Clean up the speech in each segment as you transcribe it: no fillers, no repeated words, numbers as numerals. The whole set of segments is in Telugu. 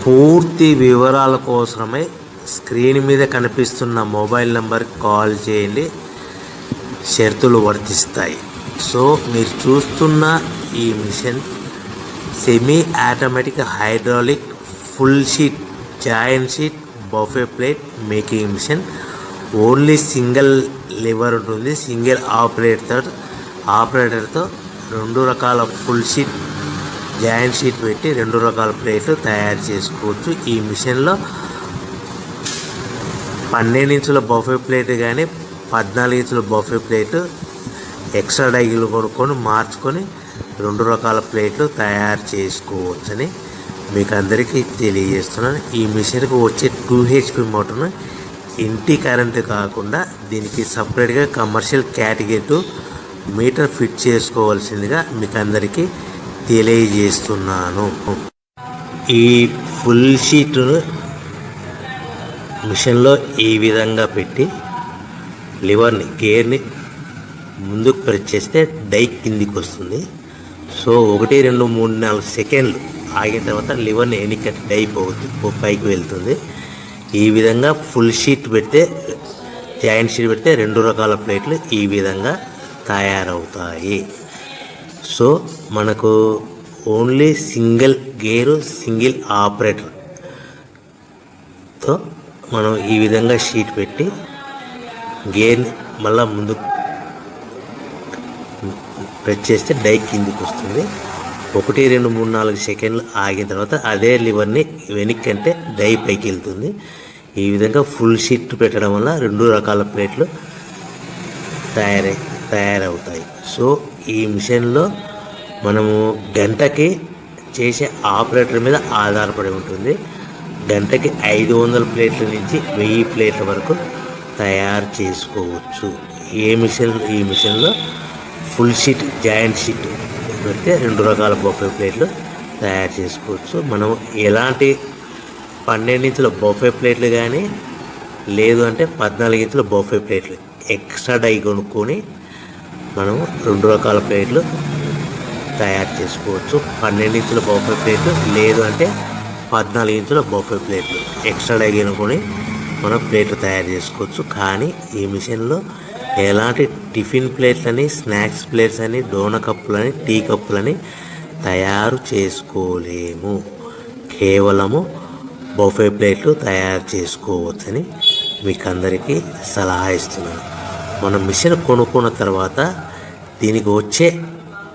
పూర్తి వివరాల కోసమై స్క్రీన్ మీద కనిపిస్తున్న మొబైల్ నెంబర్కి కాల్ చేయండి, షరతులు వర్తిస్తాయి. సో మీరు చూస్తున్న ఈ machine semi automatic hydraulic full sheet joint sheet buffet plate making machine. Only single lever ఉంటుంది. సింగిల్ ఆపరేటర్తో 2 రకాల ఫుల్ షీట్ జాయింట్ షీట్ పెట్టి 2 రకాల ప్లేట్లు తయారు చేసుకోవచ్చు. ఈ మిషన్లో 12 ఇంచుల బఫే ప్లేట్ కానీ 14 ఇంచుల బఫే ప్లేట్ ఎక్స్ట్రా డైలు కొనుక్కొని మార్చుకొని 2 రకాల ప్లేట్లు తయారు చేసుకోవచ్చని మీకు అందరికీ తెలియజేస్తున్నాను. ఈ మిషన్కి వచ్చే 2 HP మోటార్ను ఇంటి కరెంటు కాకుండా దీనికి సపరేట్గా కమర్షియల్ కేటగిరీ 2 మీటర్ ఫిట్ చేసుకోవాల్సిందిగా మీకు అందరికీ తెలియజేస్తున్నాను. ఈ ఫుల్ షీట్ను మిషన్లో ఈ విధంగా పెట్టి లివర్ని గేర్ని ముందుకు ప్రెస్ చేస్తే డై కిందికి వస్తుంది. సో 1 2 3 4 సెకండ్లు ఆగిన తర్వాత లివర్ని ఎన్నికట్టి డై పైకి వెళ్తుంది. ఈ విధంగా ఫుల్ షీట్ పెడితే జాయింట్ షీట్ పెడితే 2 రకాల ప్లేట్లు ఈ విధంగా తయారవుతాయి. సో మనకు ఓన్లీ సింగిల్ గేరు సింగిల్ ఆపరేటర్తో మనం ఈ విధంగా షీట్ పెట్టి గేర్ని మళ్ళీ ముందు ప్రెస్ చేస్తే డై కిందికి వస్తుంది. 1 2 3 4 సెకండ్లు ఆగిన తర్వాత అదే లివర్ని వెనక్కి అంటే డై పైకి వెళ్తుంది. ఈ విధంగా ఫుల్ షీట్ పెట్టడం వల్ల 2 రకాల ప్లేట్లు తయారవుతాయి. సో ఈ మిషన్లో మనము గంటకి చేసే ఆపరేటర్ మీద ఆధారపడి ఉంటుంది. గంటకి 500 ప్లేట్ల నుంచి 1000 ప్లేట్ల వరకు తయారు చేసుకోవచ్చు. ఈ మిషన్లో ఫుల్ షీట్ జాయింట్ షీట్ పెడితే 2 రకాల బఫే ప్లేట్లు తయారు చేసుకోవచ్చు. మనం ఎలాంటి 12 ఇంచుల బఫే ప్లేట్లు కానీ లేదు అంటే 14 ఇంచుల బఫే ప్లేట్లు ఎక్స్ట్రా డై కొనుక్కొని మనం 2 రకాల ప్లేట్లు తయారు చేసుకోవచ్చు. 12 ఇంచుల బఫే ప్లేట్లు లేదు అంటే 14 ఇంచుల బఫే ప్లేట్లు ఎక్స్ట్రా డై కొనుక్కొని మనం ప్లేట్లు తయారు చేసుకోవచ్చు. కానీ ఈ మిషన్లో ఎలాంటి టిఫిన్ ప్లేట్లని స్నాక్స్ ప్లేట్స్ అని డోనా కప్పులని టీ కప్పులని తయారు చేసుకోలేము. కేవలము బఫే ప్లేట్లు తయారు చేసుకోవచ్చని మీకు అందరికీ సలహా ఇస్తున్నాను. మనం మిషన్ కొనుక్కున్న తర్వాత దీనికి వచ్చే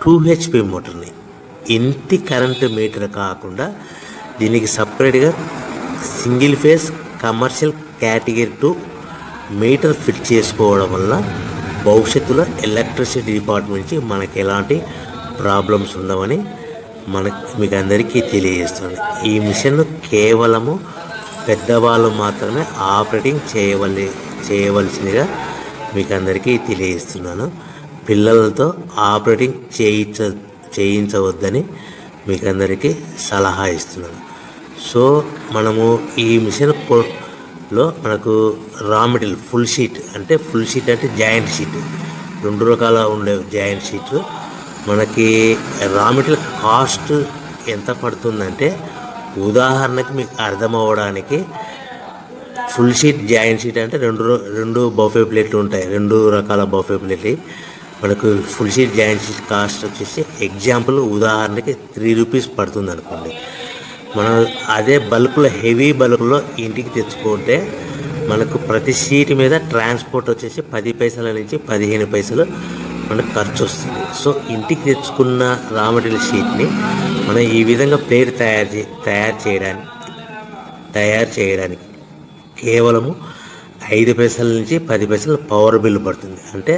2 HP మోటార్ని ఇంటి కరెంటు మీటర్ కాకుండా దీనికి సపరేట్గా single phase commercial category 2 metre fit చేసుకోవడం వల్ల భవిష్యత్తులో ఎలక్ట్రిసిటీ డిపార్ట్మెంట్ నుంచి మనకి ఎలాంటి ప్రాబ్లమ్స్ ఉండవని మీకు అందరికీ తెలియజేస్తున్నాను. ఈ మిషన్ కేవలము పెద్దవాళ్ళు మాత్రమే ఆపరేటింగ్ చేయవలసిందిగా మీకు అందరికీ తెలియజేస్తున్నాను. పిల్లలతో ఆపరేటింగ్ చేయించవద్దని మీకు అందరికీ సలహా ఇస్తున్నాను. సో మనము ఈ మిషన్లో మనకు రా మెటీరియల్ ఫుల్ షీట్ అంటే జాయింట్ షీట్ 2 రకాల ఉండే జాయింట్ షీట్ మనకి రా మెటీరియల్ కాస్ట్ ఎంత పడుతుందంటే ఉదాహరణకి మీకు అర్థం అవ్వడానికి ఫుల్ షీట్ జాయింట్ షీట్ అంటే 2 బఫే ప్లేట్లు ఉంటాయి. 2 రకాల బఫే ప్లేట్లు మనకు full sheet joint sheet cost వచ్చేసి ఎగ్జాంపుల్ ఉదాహరణకి 3 రూపీస్ పడుతుంది అనుకోండి. మనం అదే బల్క్లో హెవీ బల్క్లో ఇంటికి తెచ్చుకుంటే మనకు ప్రతి షీట్ మీద ట్రాన్స్పోర్ట్ వచ్చేసి 10 పైసల నుంచి 15 పైసలు మనకు ఖర్చు వస్తుంది. సో ఇంటికి తెచ్చుకున్న రా మెటీరియల్ షీట్ని మనం ఈ విధంగా ప్లేట్ తయారు చేయడానికి కేవలము 5 పైసల నుంచి 10 పైసలు పవర్ బిల్ పడుతుంది. అంటే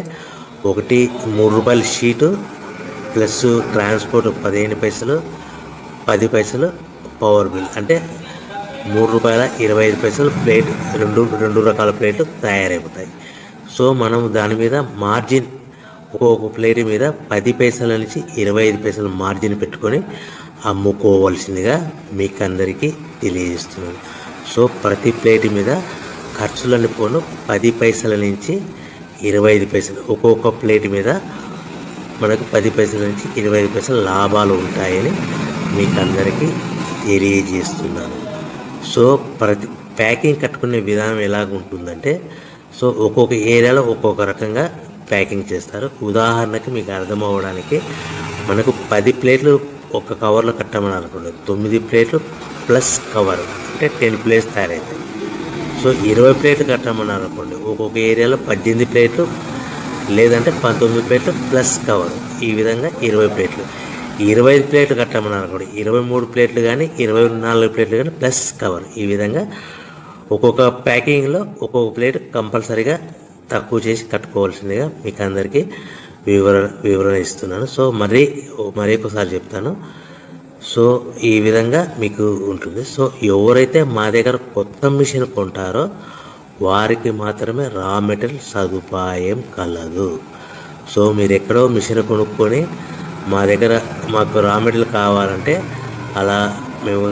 3 రూపాయల షీటు ప్లస్ ట్రాన్స్పోర్ట్ 15 పైసలు 10 పైసలు పవర్ బిల్ అంటే 3 రూపాయల 25 పైసలు ప్లేట్ 2 రకాల ప్లేట్లు తయారైపోతాయి. సో మనం దాని మీద మార్జిన్ ఒక్కొక్క ప్లేట్ మీద 10 పైసల నుంచి 25 పైసలు మార్జిన్ పెట్టుకొని అమ్ముకోవాల్సిందిగా మీకు అందరికీ తెలియజేస్తున్నాను. సో ప్రతి ప్లేట్ మీద ఖర్చులన్నీ పోను 10 పైసల నుంచి 25 పైసలు ఒక్కొక్క ప్లేట్ మీద మనకు 10 పైసల నుంచి 25 పైసలు లాభాలు ఉంటాయని మీకు అందరికీ తెలియజేస్తున్నాను. సో ప్రతి ప్యాకింగ్ కట్టుకునే విధానం ఎలాగ ఉంటుందంటే, సో ఒక్కొక్క ఏరియాలో ఒక్కొక్క రకంగా ప్యాకింగ్ చేస్తారు. ఉదాహరణకి మీకు అర్థం అవ్వడానికి, మనకు 10 ప్లేట్లు ఒక కవర్లో కట్టమని అనుకోండి, 9 ప్లేట్లు ప్లస్ కవర్ అంటే 10 ప్లేట్స్ తయారవుతాయి. సో 20 ప్లేట్లు కట్టమన్నారు అనుకోండి, ఒక్కొక్క ఏరియాలో 18 ప్లేట్లు లేదంటే 19 ప్లేట్లు ప్లస్ కవర్, ఈ విధంగా 20 ప్లేట్లు. 25 ప్లేట్లు కట్టమన్నారు అనుకోండి, 23 ప్లేట్లు కానీ 24 ప్లేట్లు కానీ ప్లస్ కవర్, ఈ విధంగా ఒక్కొక్క ప్యాకింగ్లో ఒక్కొక్క ప్లేట్ కంపల్సరీగా తక్కువ చేసి కట్టుకోవాల్సిందిగా మీకు అందరికీ వివరణ ఇస్తున్నాను. సో మరీ ఒకసారి చెప్తాను. సో ఈ విధంగా మీకు ఉంటుంది. సో ఎవరైతే మా దగ్గర కొత్త మిషన్ కొంటారో వారికి మాత్రమే రా మెటీరియల్ సదుపాయం కలదు. సో మీరు ఎక్కడో మిషన్ కొనుక్కొని మా దగ్గర మాకు రా మెటీరియల్ కావాలంటే అలా మేము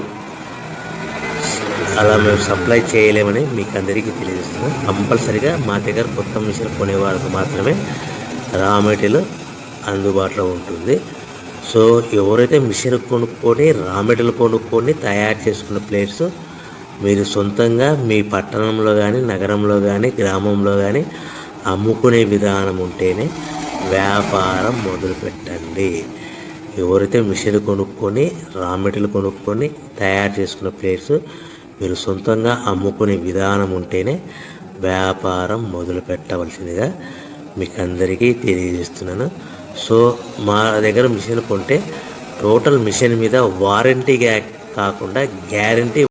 సప్లై చేయలేమని మీకు అందరికీ తెలియజేస్తున్నాం. కంపల్సరీగా మా దగ్గర కొత్త మిషన్ కొనేవారికి మాత్రమే రా మెటీరియల్ అందుబాటులో ఉంటుంది. సో ఎవరైతే మిషన్ కొనుక్కొని రా మెటీరియల్ కొనుక్కొని తయారు చేసుకున్న ప్లేట్స్ మీరు సొంతంగా మీ పట్టణంలో కానీ నగరంలో కానీ గ్రామంలో కానీ అమ్ముకునే విధానం ఉంటేనే వ్యాపారం మొదలుపెట్టండి. ఎవరైతే మిషన్ కొనుక్కొని రా మెటీరియల్ కొనుక్కొని తయారు చేసుకున్న ప్లేట్స్ మీరు సొంతంగా అమ్ముకునే విధానం ఉంటేనే వ్యాపారం మొదలు పెట్టవలసిందిగా మీకు అందరికీ తెలియజేస్తున్నాను. సో మా దగ్గర మిషన్ కొంటే టోటల్ మిషన్ మీద వారంటీ కాకుండా గ్యారంటీ